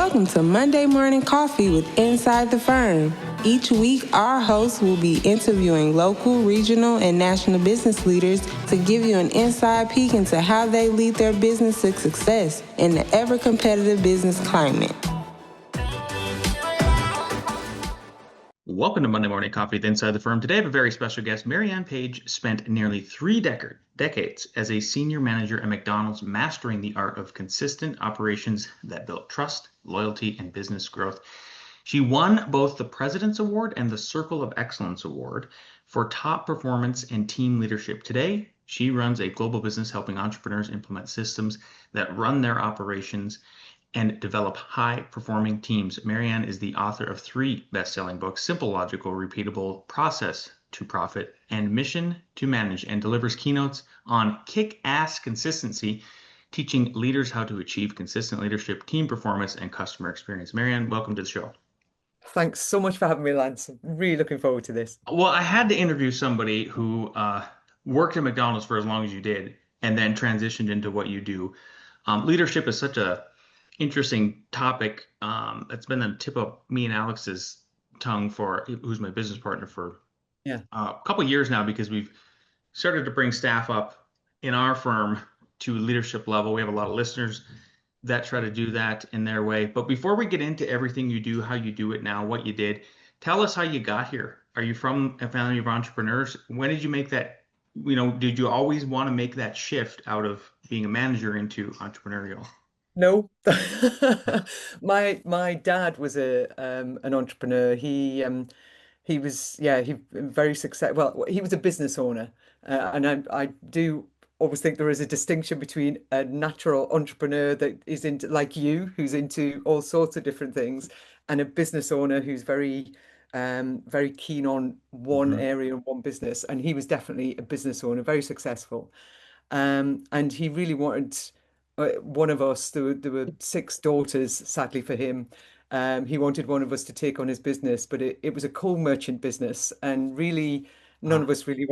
Welcome to Monday Morning Coffee with Inside the Firm. Each week, our hosts will be interviewing local, regional, and national business leaders to give you an inside peek into how they lead their business to success in the ever-competitive business climate. Welcome to Monday Morning Coffee with Inside the Firm. Today I have a very special guest. Marianne Page spent nearly 3 decades as a senior manager at McDonald's, mastering the art of consistent operations that built trust, loyalty, and business growth. She won both the President's Award and the Circle of Excellence Award for top performance and team leadership. Today, she runs a global business helping entrepreneurs implement systems that run their operations and develop high-performing teams. Marianne is the author of 3 best-selling books: Simple, Logical, Repeatable, Process to Profit, and Mission to Manage, and delivers keynotes on Kickass Consistency, teaching leaders how to achieve consistent leadership, team performance, and customer experience. Marianne, welcome to the show. Thanks so much for having me, Lance. I'm really looking forward to this. Well, I had to interview somebody who worked at McDonald's for as long as you did and then transitioned into what you do. Leadership is such a interesting topic that's been the tip of me and Alex's tongue who's my business partner for a couple of years now, because we've started to bring staff up in our firm to leadership level. We have a lot of listeners that try to do that in their way. But before we get into everything you do, how you do it now, what you did, tell us how you got here. Are you from a family of entrepreneurs? When did you make that, did you always want to make that shift out of being a manager into entrepreneurial? No, my dad was an entrepreneur. He was very successful. Well, he was a business owner, and I do always think there is a distinction between a natural entrepreneur that is into, like you, who's into all sorts of different things, and a business owner who's very keen on one area and one business. And he was definitely a business owner, very successful, and he really wanted. One of us, there were 6 daughters, sadly for him. He wanted one of us to take on his business, but it was a coal merchant business, and really none of us really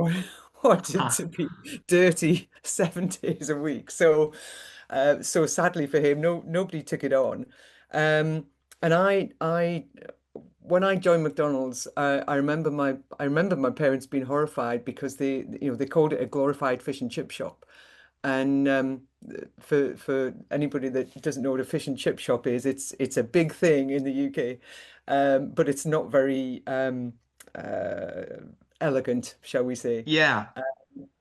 wanted to be dirty 7 days a week. So sadly for him, nobody took it on. And when I joined McDonald's, I remember my parents being horrified because they called it a glorified fish and chip shop. And for anybody that doesn't know what a fish and chip shop is, it's a big thing in the UK, but it's not very elegant, shall we say? Yeah.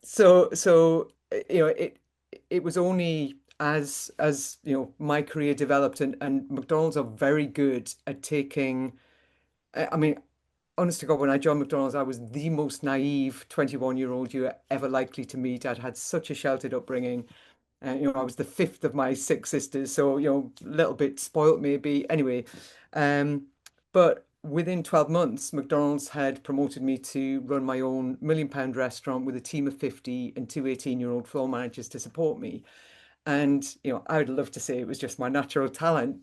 So it was only as my career developed, and McDonald's are very good at taking. I mean, honest to God, when I joined McDonald's, I was the most naive 21-year-old you're ever likely to meet. I'd had such a sheltered upbringing. I was the 5th of my 6 sisters, so a little bit spoilt maybe. Anyway, but within 12 months, McDonald's had promoted me to run my own £1 million restaurant with a team of 50 and 2 18-year-old floor managers to support me. And I would love to say it was just my natural talent,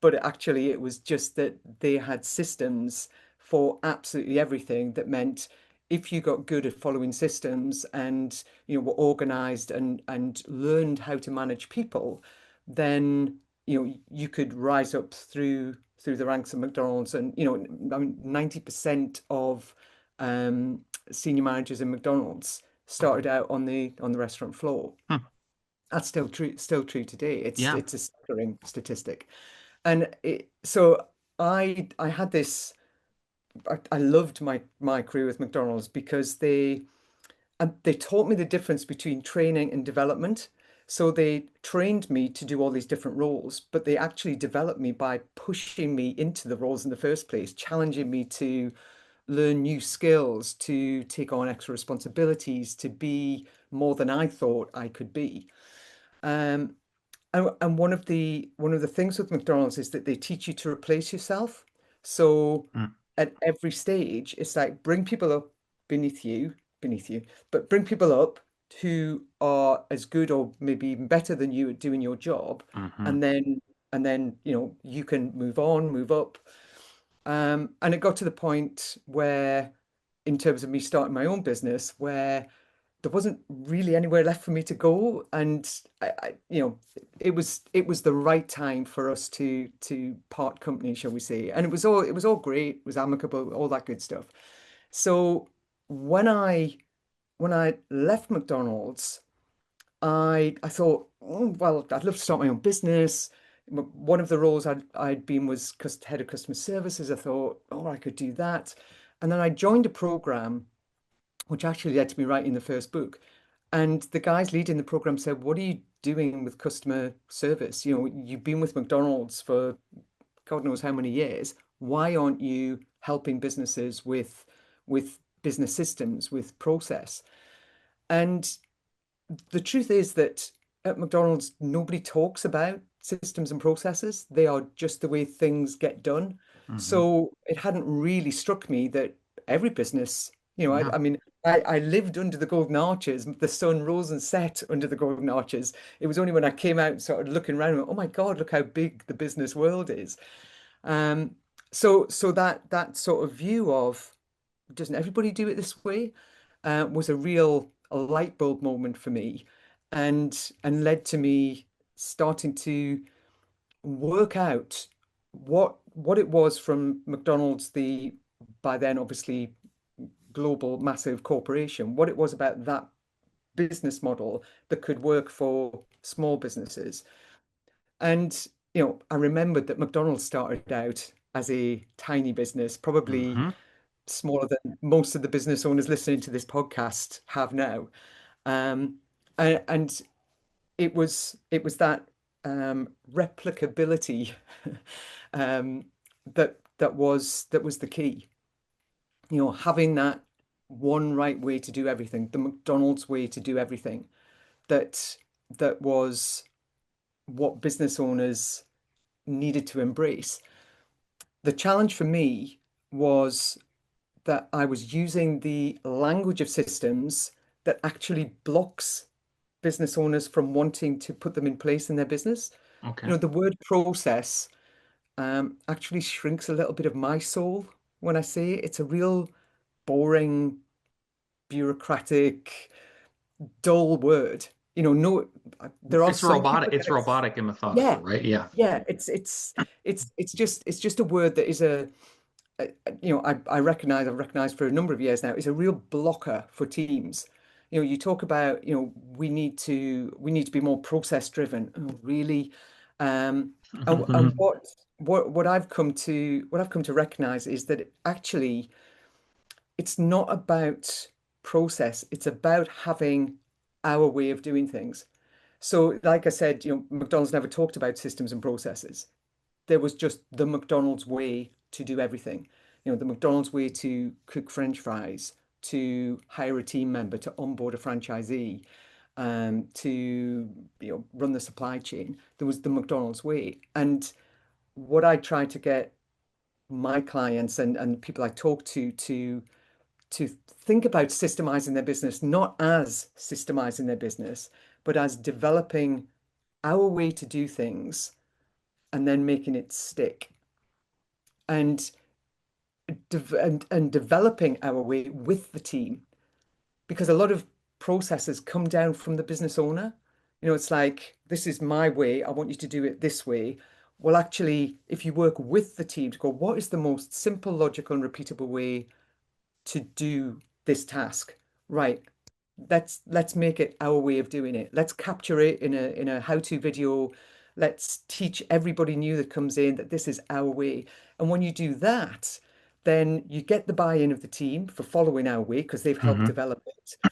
but actually it was just that they had systems for absolutely everything. That meant if you got good at following systems and were organized and learned how to manage people, then you could rise up through the ranks of McDonald's. And 90% of senior managers in McDonald's started out on the restaurant floor. That's still true today. It's a staggering statistic. And so I had this. I loved my career with McDonald's because they taught me the difference between training and development. So they trained me to do all these different roles, but they actually developed me by pushing me into the roles in the first place, challenging me to learn new skills, to take on extra responsibilities, to be more than I thought I could be. And one of the things with McDonald's is that they teach you to replace yourself. So at every stage, it's like bring people up beneath you, but bring people up who are as good or maybe even better than you at doing your job, and then you can move on, move up. And it got to the point where, in terms of me starting my own business, where there wasn't really anywhere left for me to go, and it was the right time for us to part company, shall we say? And it was all great, it was amicable, all that good stuff. So when I when I left McDonald's, I thought, oh, well, I'd love to start my own business. One of the roles I'd been was head of customer services. I thought, oh, I could do that. And then I joined a program which actually led to me writing the first book. And the guys leading the program said, "What are you doing with customer service? You've been with McDonald's for God knows how many years. Why aren't you helping businesses with business systems, with process?" And the truth is that at McDonald's, nobody talks about systems and processes. They are just the way things get done. Hmm. So it hadn't really struck me that every business, Yeah. I mean, I lived under the golden arches. The sun rose and set under the golden arches. It was only when I came out and started looking around, oh my God, look how big the business world is. Um, so that sort of view of doesn't everybody do it this way was a light bulb moment for me, and led to me starting to work out what it was from McDonald's, the by then obviously global massive corporation, what it was about that business model that could work for small businesses. And I remembered that McDonald's started out as a tiny business, probably Hmm. smaller than most of the business owners listening to this podcast have now. Um, and it was that replicability um, that was the key. Having that one right way to do everything, the McDonald's way to do everything. That that was what business owners needed to embrace. The challenge for me was that I was using the language of systems that actually blocks business owners from wanting to put them in place in their business. Okay. The word process actually shrinks a little bit of my soul when I say it. It's a real boring, bureaucratic, dull word. No, there are It's some robotic. people It's that it's robotic and methodical, yeah, right? Yeah. yeah. It's just a word that is I've recognized for a number of years now, is a real blocker for teams. You talk about, we need to be more process driven. Oh, really? And what I've come to recognize is that actually it's not about process, it's about having our way of doing things. So, like I said, McDonald's never talked about systems and processes. There was just the McDonald's way to do everything. The McDonald's way to cook French fries, to hire a team member, to onboard a franchisee, to run the supply chain. There was the McDonald's way. And what I try to get my clients and people I talk to think about systemizing their business, not as systemizing their business, but as developing our way to do things and then making it stick. And and developing our way with the team, because a lot of processes come down from the business owner. It's like, this is my way, I want you to do it this way. Well, actually, if you work with the team to go, what is the most simple, logical, and repeatable way to do this task? Right. Let's make it our way of doing it. Let's capture it in a how-to video. Let's teach everybody new that comes in that this is our way. And when you do that, then you get the buy-in of the team for following our way because they've helped Hmm. develop it.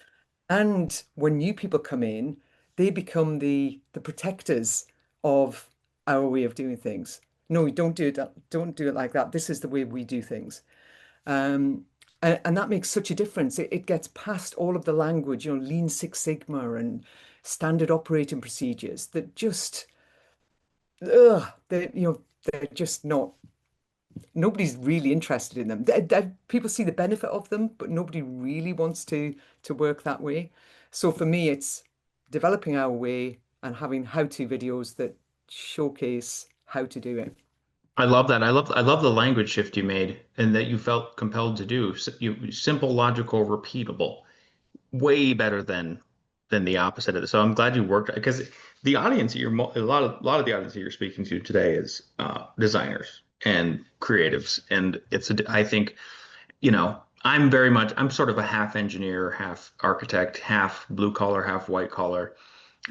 And when new people come in, they become the protectors of our way of doing things. No, don't do it like that. This is the way we do things. Um, and that makes such a difference. It gets past all of the language, Lean Six Sigma and standard operating procedures that just, they're just not, nobody's really interested in them. People see the benefit of them, but nobody really wants to work that way. So for me, it's developing our way and having how-to videos that showcase how to do it. I love that. I love the language shift you made and that you felt compelled to do. Simple, logical, repeatable. way better than the opposite of this. So I'm glad you worked because the audience that a lot of the audience that you're speaking to today is designers and creatives, and I think I'm sort of a half engineer, half architect, half blue collar, half white collar,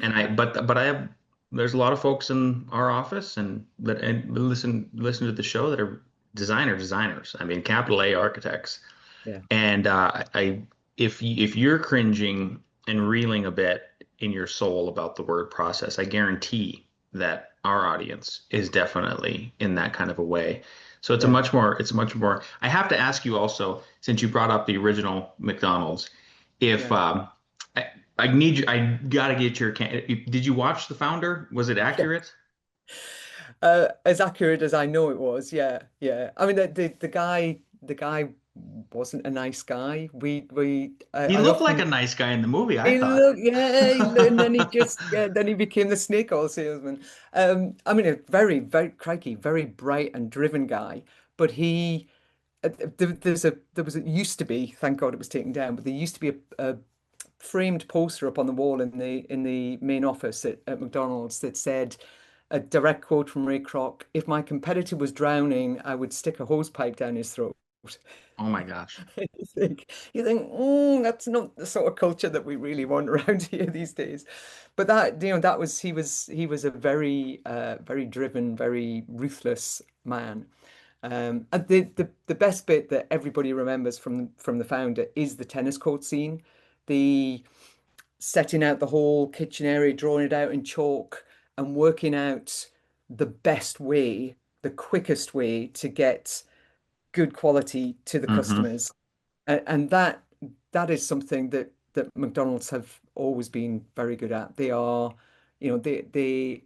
and I have there's a lot of folks in our office and listen to the show that are designers. I mean, capital A architects. Yeah. And if you're cringing and reeling a bit in your soul about the word process, I guarantee that our audience is definitely in that kind of a way. So Yeah. it's much more. I have to ask you also, since you brought up the original McDonald's, if Yeah. I, I need you, I gotta get your did you watch The Founder? Was it Yeah. accurate? As accurate as I know it was, yeah, yeah. I mean, the guy wasn't a nice guy. He I looked like a often nice guy in the movie, I he thought. looked, yeah, and then he just, yeah, then he became the snake oil salesman. I mean, a very, very crikey, very bright and driven guy, but there used to be, thank God it was taken down, but there used to be a framed poster up on the wall in the main office at McDonald's that said a direct quote from Ray Kroc: "If my competitor was drowning, I would stick a hose pipe down his throat." Oh my gosh. You think, that's not the sort of culture that we really want around here these days. But that was he was a very very driven, very ruthless man. And the best bit that everybody remembers from the founder is the tennis court scene, the setting out the whole kitchen area, drawing it out in chalk, and working out the best way, the quickest way to get good quality to the Hmm. customers. And that is something that McDonald's have always been very good at. They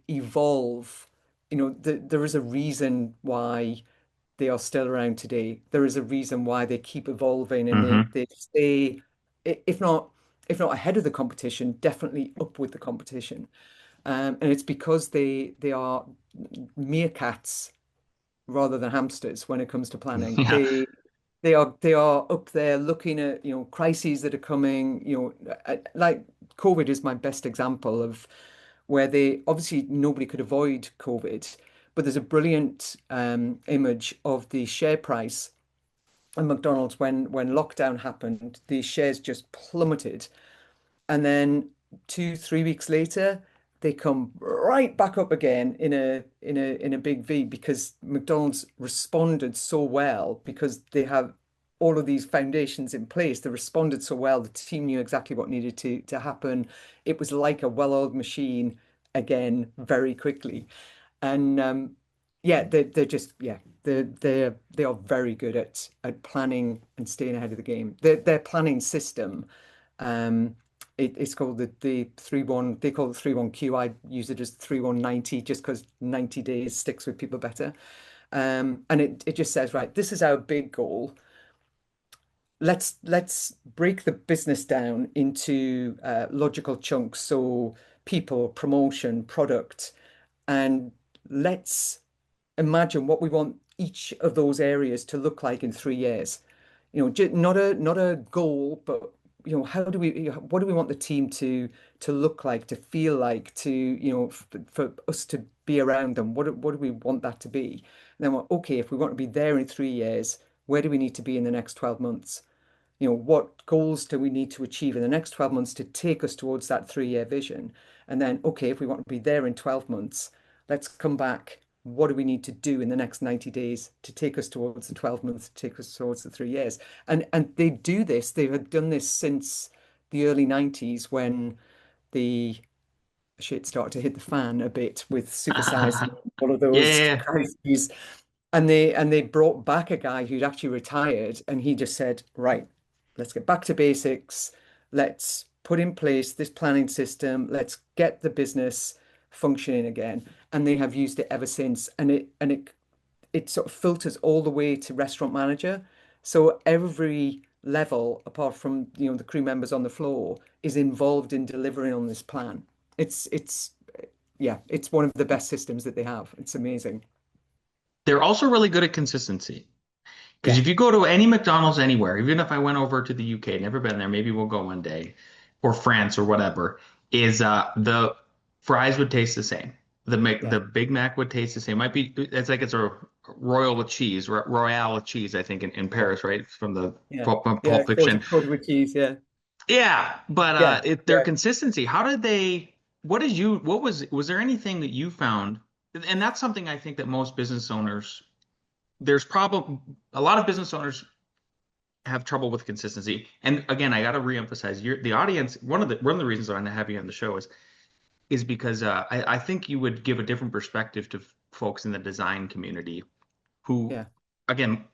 evolve. There is a reason why they are still around today. There is a reason why they keep evolving, and they Hmm. they stay, if not ahead of the competition, definitely up with the competition. And it's because they are meerkats rather than hamsters when it comes to planning. Yeah. They are up there looking at crises that are coming. Like COVID is my best example of where they obviously nobody could avoid COVID, but there's a brilliant image of the share price at McDonald's when lockdown happened. The shares just plummeted, and then 2, 3 weeks later, they come right back up again in a big V because McDonald's responded so well because they have all of these foundations in place. They responded so well. The team knew exactly what needed to happen. It was like a well-oiled machine again very quickly. And yeah, they're just yeah, they are very good at planning and staying ahead of the game. Their planning system. Um, it's called the 3-1, they call it 3-1-Q. I use it as 3-1-90 just because 90 days sticks with people better. And it just says, right, this is our big goal. Let's break the business down into logical chunks. So people, promotion, product, and let's imagine what we want each of those areas to look like in 3 years. Not a goal, but what do we want the team to look like, to feel like, for us to be around them? What do we want that to be? And then, well, okay, if we want to be there in 3 years, where do we need to be in the next 12 months? What goals do we need to achieve in the next 12 months to take us towards that 3-year vision? And then, okay, if we want to be there in 12 months, let's come back. What do we need to do in the next 90 days to take us towards the 12 months, to take us towards the 3 years? And they do this, they have done this since the early 90s when the shit started to hit the fan a bit with supersize and all of those Yeah. crises. And they brought back a guy who'd actually retired, and he just said, right, let's get back to basics. Let's put in place this planning system. Let's get the business functioning again. And they have used it ever since. And it sort of filters all the way to restaurant manager. So every level, apart from the crew members on the floor, is involved in delivering on this plan. It's yeah, it's one of the best systems that they have. It's amazing. They're also really good at consistency. Because Yeah, if you go to any McDonald's anywhere, even if I went over to the UK, never been there, maybe we'll go one day, or France or whatever, is the fries would taste the same. yeah, The Big Mac would taste the same. Might be it's like it's a royal with cheese, royale with cheese, I think in yeah, Paris, right? From the yeah, yeah. Pulp Fiction. Quarter with cheese. Yeah, Yeah, but yeah, their yeah. consistency, how did they, what did you, what was there anything that you found? And that's something I think that most business owners, there's probably a lot of business owners have trouble with consistency. And again, I got to reemphasize, the audience, one of the reasons I'm having you on the show is because I think you would give a different perspective to folks in the design community who, Yeah, again,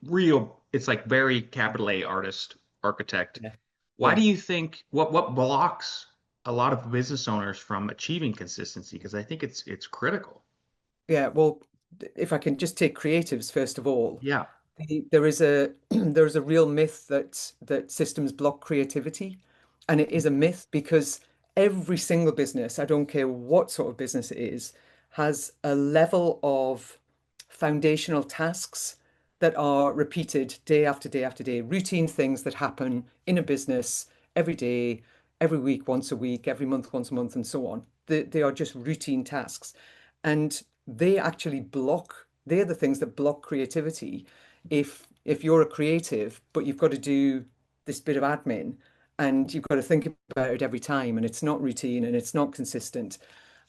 it's like very capital A artist, architect. yeah, Why yeah, do you think what blocks a lot of business owners from achieving consistency? Because I think it's critical. yeah. Well, if I can just take creatives first of all, Yeah. there is a there is a real myth that systems block creativity, and it is a myth because every single business, I don't care what sort of business it is, has a level of foundational tasks that are repeated day after day after day, routine things that happen in a business every day, every week, once a week, every month, once a month, and so on. They are just routine tasks. And they actually block, they're the things that block creativity. If you're a creative, but you've got to do this bit of admin and you've got to think about it every time, and it's not routine and it's not consistent,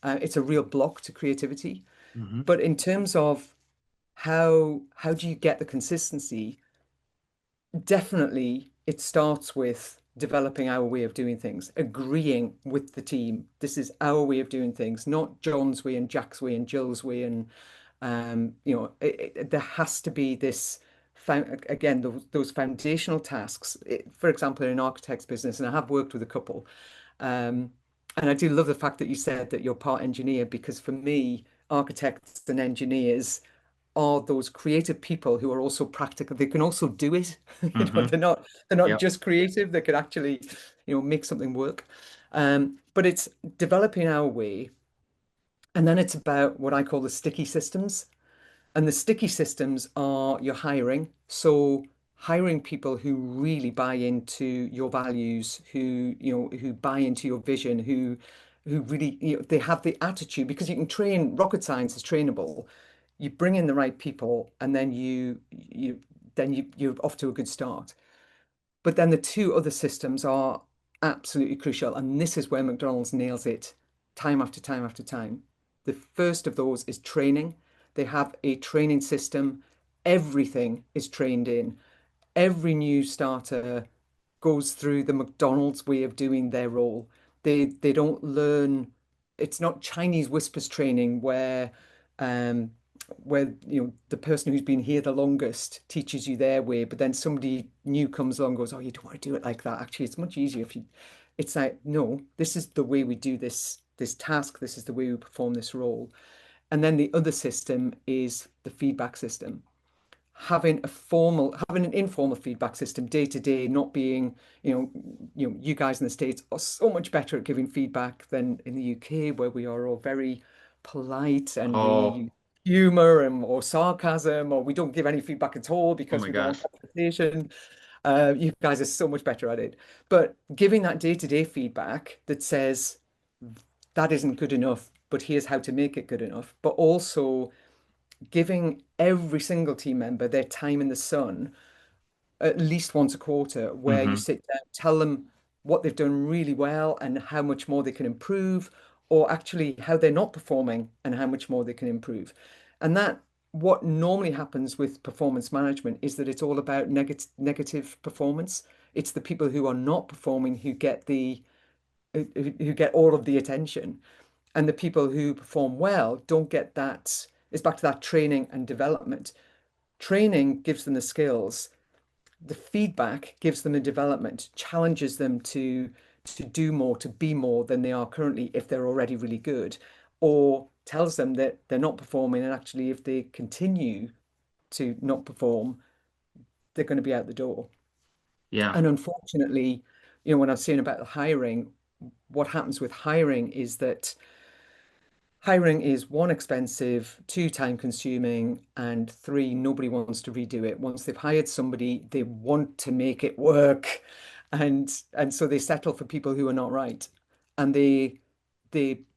it's a real block to creativity. Hmm. But in terms of how do you get the consistency? Definitely, it starts with developing our way of doing things, agreeing with the team. This is our way of doing things, not John's way and Jack's way and Jill's way. And there has to be this again those foundational tasks. For example, in an architect's business, and I have worked with a couple, and I do love the fact that you said that you're part engineer because for me, architects and engineers are those creative people who are also practical. They can also do it. Hmm. They're not Yep. just creative. They can actually, make something work. But it's developing our way, and then it's about what I call the sticky systems. And the sticky systems are your hiring. So hiring people who really buy into your values, who buy into your vision, who really, they have the attitude because you can train rocket science is trainable. You bring in the right people and then you're off to a good start. But then the two other systems are absolutely crucial. And this is where McDonald's nails it time after time after time. The first of those is training. They have a training system. Everything is trained in. Every new starter goes through the McDonald's way of doing their role. They don't learn. It's not Chinese whispers training um where the person who's been here the longest teaches you their way, but then somebody new comes along and goes, "Oh, you don't want to do it like that. Actually, it's much easier if you." It's like, no, this is the way we do this task. This is the way we perform this role. And then the other system is the feedback system, having an informal feedback system day to day, not being, you guys in the States are so much better at giving feedback than in the UK, where we are all very polite and we Oh, use humor and or sarcasm, or we don't give any feedback at all oh because my we don't want gosh. confrontation. You guys are so much better at it. But giving that day-to-day feedback that says that isn't good enough, but here's how to make it good enough, but also giving every single team member their time in the sun at least once a quarter, where you Hmm. sit down, tell them what they've done really well and how much more they can improve, or actually how they're not performing and how much more they can improve. And that what normally happens with performance management is that it's all about negative performance. It's the people who are not performing who get all of the attention. And the people who perform well don't get that. It's back to that training and development. Training gives them the skills. The feedback gives them the development, challenges them to do more, to be more than they are currently if they're already really good, or tells them that they're not performing and actually if they continue to not perform, they're going to be out the door. Yeah. And unfortunately, when I was saying about the hiring, what happens with hiring is that hiring is one, expensive, two, time consuming, and three, nobody wants to redo it. Once they've hired somebody, they want to make it work. And so they settle for people who are not right. And they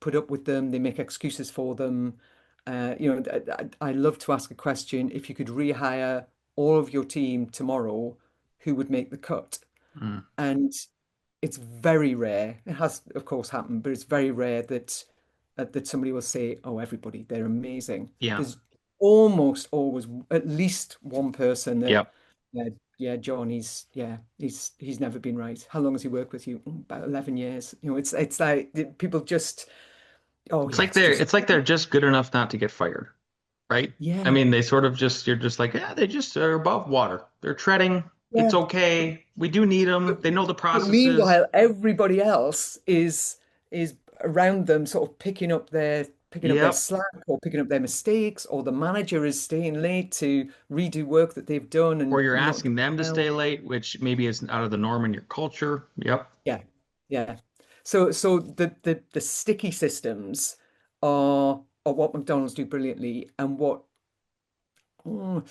put up with them, they make excuses for them. I love to ask a question. If you could rehire all of your team tomorrow, who would make the cut? Mm. And it's very rare. It has, of course, happened, but it's very rare that somebody will say, "Oh, everybody, they're amazing." Yeah. There's almost always at least one person that, Yep. yeah, yeah, John, he's never been right. How long has he worked with you? About 11 years. It's like people just, oh It's yeah, like it's they're just, it's like they're just good enough not to get fired, right? I yeah, mean, they sort of just you're just like, yeah, they just are above water. They're treading. It's yeah. okay. We do need them. But, They know the but processes. meanwhile, everybody else is around them, sort of picking up their Yep. slack or picking up their mistakes, or the manager is staying late to redo work that they've done Or and you're not asking done them to well. stay late, which maybe is out of the norm in your culture. Yep. Yeah, yeah. So the sticky systems are what McDonald's do brilliantly, and what, mm,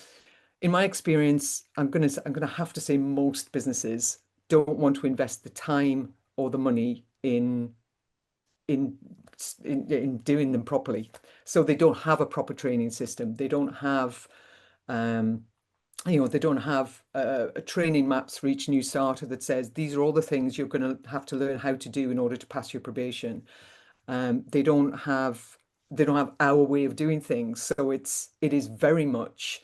in my experience, I'm gonna have to say most businesses don't want to invest the time or the money in in doing them properly. So they don't have a proper training system. They don't have um, they don't have training maps for each new starter that says these are all the things you're going to have to learn how to do in order to pass your probation. They don't have our way of doing things. So it is very much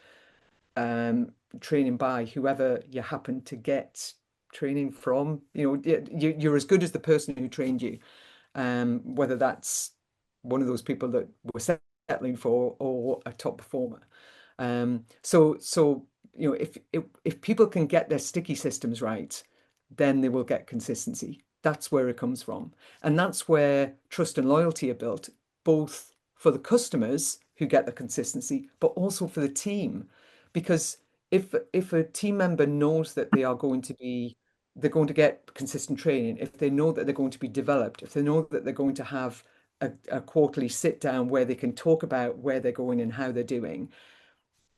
um, training by whoever you happen to get training from. You're as good as the person who trained you, whether that's one of those people that we're settling for or a top performer. So if people can get their sticky systems right, then they will get consistency. That's where it comes from, and that's where trust and loyalty are built, both for the customers who get the consistency, but also for the team, because if a team member knows that they're going to get consistent training, if they know that they're going to be developed, if they know that they're going to have a quarterly sit down where they can talk about where they're going and how they're doing,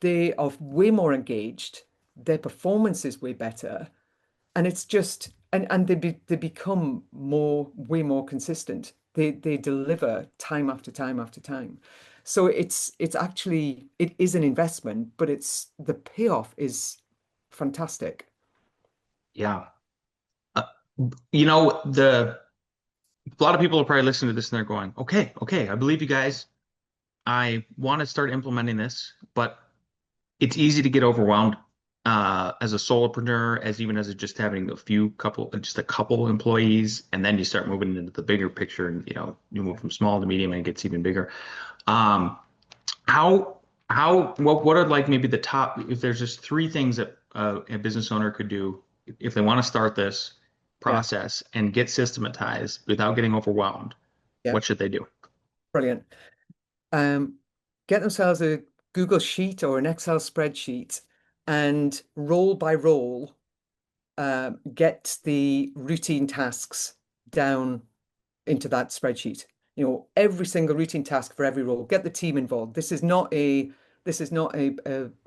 they are way more engaged, their performance is way better, and it's just and they become way more consistent. They deliver time after time after time. So it is an investment, but it's the payoff is fantastic. Yeah. Uh, the a lot of people are probably listening to this and they're going, okay, okay, I believe you guys. I want to start implementing this, but it's easy to get overwhelmed as a solopreneur, as even as just having just a couple employees, and then you start moving into the bigger picture, and you move from small to medium, and it gets even bigger. Um, how what are like maybe the top, if there's just three things that a business owner could do if they want to start this Yeah, process and get systematized without getting overwhelmed, yeah, what should they do? brilliant. Um, get themselves a Google Sheet or an Excel spreadsheet, and roll by roll, get the routine tasks down into that spreadsheet. Every single routine task for every role. Get the team involved. This is not a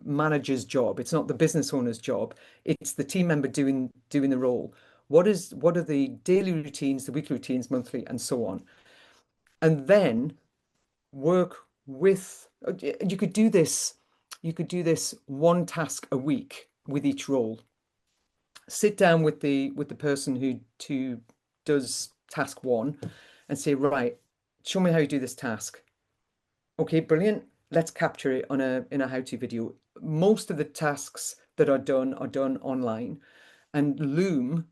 manager's job. It's not the business owner's job. It's the team member doing the role. What are the daily routines, the weekly routines, monthly, and so on. And then work with you could do this. You could do this one task a week with each role. Sit down with the person who does task one and say, right, show me how you do this task. Okay, brilliant. Let's capture it in a how-to video. Most of the tasks that are done online. And Loom,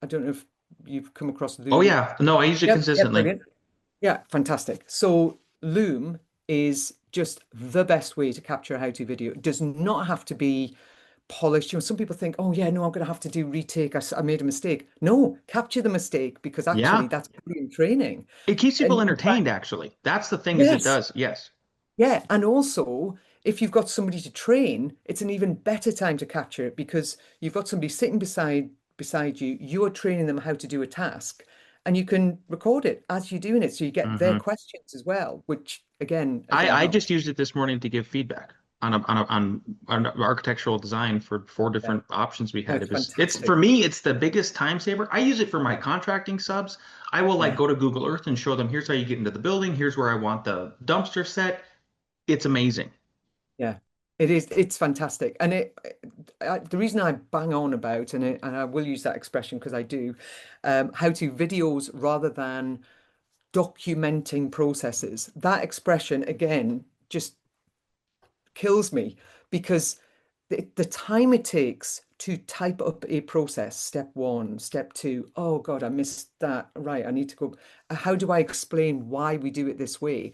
I don't know if you've come across Oh Loom. yeah, no, I use it Yep, yep, consistently. brilliant. Yeah, fantastic. So Loom is just the best way to capture a how-to video. It does not have to be polished. Some people think, oh yeah, no, I'm going to have to do retake. I made a mistake. No, capture the mistake, because actually Yeah. that's brilliant training. It keeps people And in entertained, fact, actually. That's the thing is it yes, does. Yes. yeah. And also, if you've got somebody to train, it's an even better time to capture it, because you've got somebody sitting beside you. You are training them how to do a task, and you can record it as you're doing it, so you get their Hmm. questions as well, which again I helps. just used it this morning to give feedback on architectural design for four Yeah, different options we oh, had. it's It's fantastic. for me, it's the biggest time saver. I use it for my contracting subs. I will like Yeah, go to Google Earth and show them, here's how you get into the building, here's where I want the dumpster set. It's amazing. yeah, it is. It's fantastic, and the reason I bang on about and I will use that expression because I do, how to videos rather than documenting processes. That expression again just kills me because the time it takes to type up a process, step one, step two, oh God, I missed that. Right, I need to go. How do I explain why we do it this way?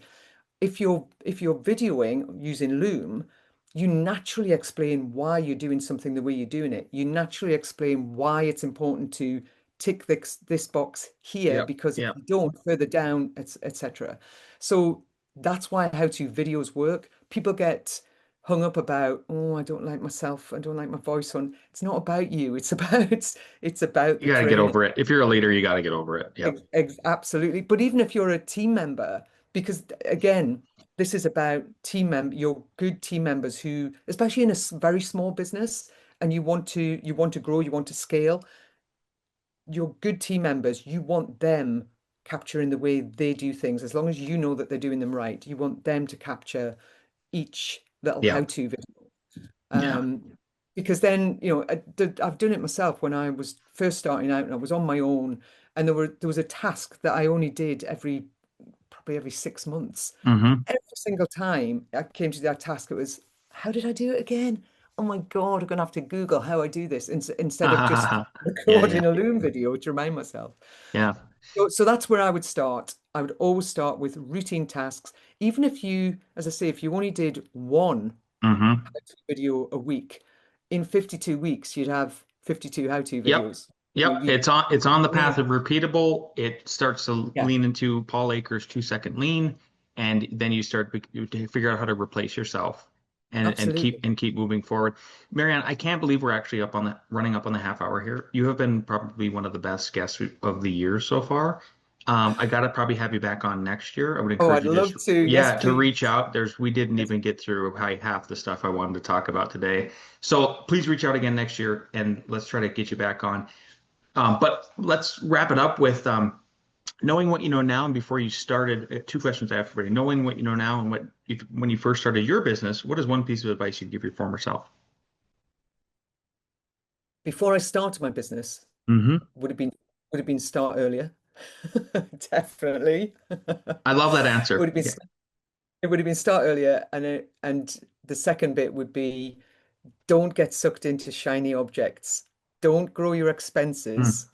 If you're videoing using Loom, you naturally explain why you're doing something the way you're doing it. You naturally explain why it's important to tick this box here Yep. because if Yep. you don't, further down, etc. So that's why how-to videos work. People get hung up about, oh, I don't like myself, I don't like my voice on. It's not about you. It's about it's about You the got to get training. over it. If you're a leader, you got to get over it. Yep. Absolutely. But even if you're a team member, because again, this is about your good team members who, especially in a very small business, and you want to grow, you want to scale, your good team members, you want them capturing the way they do things. As long as you know that they're doing them right, you want them to capture each little Yeah. how-to video. Yeah. Um, because then, I've done it myself when I was first starting out and I was on my own, and there was a task that I only did probably every 6 months. Hmm. Every single time I came to that task, it was, how did I do it again? Oh my God, I'm gonna have to Google how I do this instead of just Yeah. Yeah. recording a Loom video to remind myself. Yeah. So that's where I would start. I would always start with routine tasks. Even if you, as I say, if you only did one Hmm. how-to video a week, in 52 weeks, you'd have 52 how-to Yep. videos. Yep. You It's on the path lean. of repeatable. It starts to Yeah, lean into Paul Akers' 2 second lean, and then you figure out how to replace yourself and keep absolutely. and keep moving forward. Marianne, I can't believe we're actually running up on the half hour here. You have been probably one of the best guests of the year so far. I gotta probably have you back on next year. I would Oh, encourage I'd you just love to. Yes, to please. reach out. We didn't Yes. even get through probably half the stuff I wanted to talk about today. So please reach out again next year and let's try to get you back on. But let's wrap it up with knowing what you know now and before you started. Two questions I have for you. Knowing what you know now and when you first started your business, what is one piece of advice you'd give your former self? Before I started my business, Hmm. would have been would have been start earlier. Definitely. I love that Would answer. have been Yeah. it would have been start earlier, and the second bit would be don't get sucked into shiny objects. Don't grow your expenses, Mm.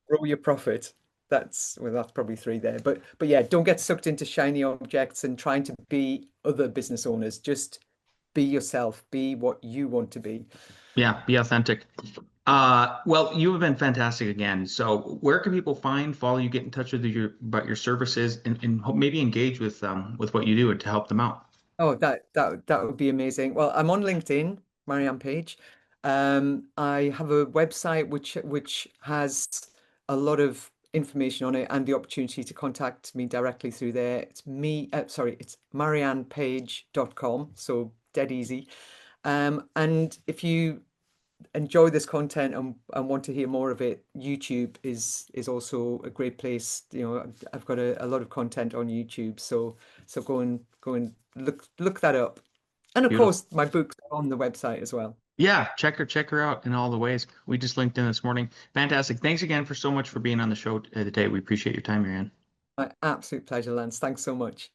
grow your profit. That's probably three there. But yeah, don't get sucked into shiny objects and trying to be other business owners. Just be yourself, be what you want to be. Yeah, be authentic. Well, you have been fantastic again. So, where can people follow you, get in touch with you about your services, and maybe engage with what you do to help them out? Oh, that would be amazing. Well, I'm on LinkedIn, Marianne Page. I have a website which has a lot of information on it and the opportunity to contact me directly through there. It's mariannepage.com, so dead easy. And if you enjoy this content and want to hear more of it, YouTube is also a great place. I've got a lot of content on YouTube, so go and look that up. And of Beautiful. course, my book's on the website as well. Yeah, check her out in all the ways. We just linked in this morning. Fantastic. Thanks again for so much for being on the show today. We appreciate your time, Marianne. My absolute pleasure, Lance. Thanks so much.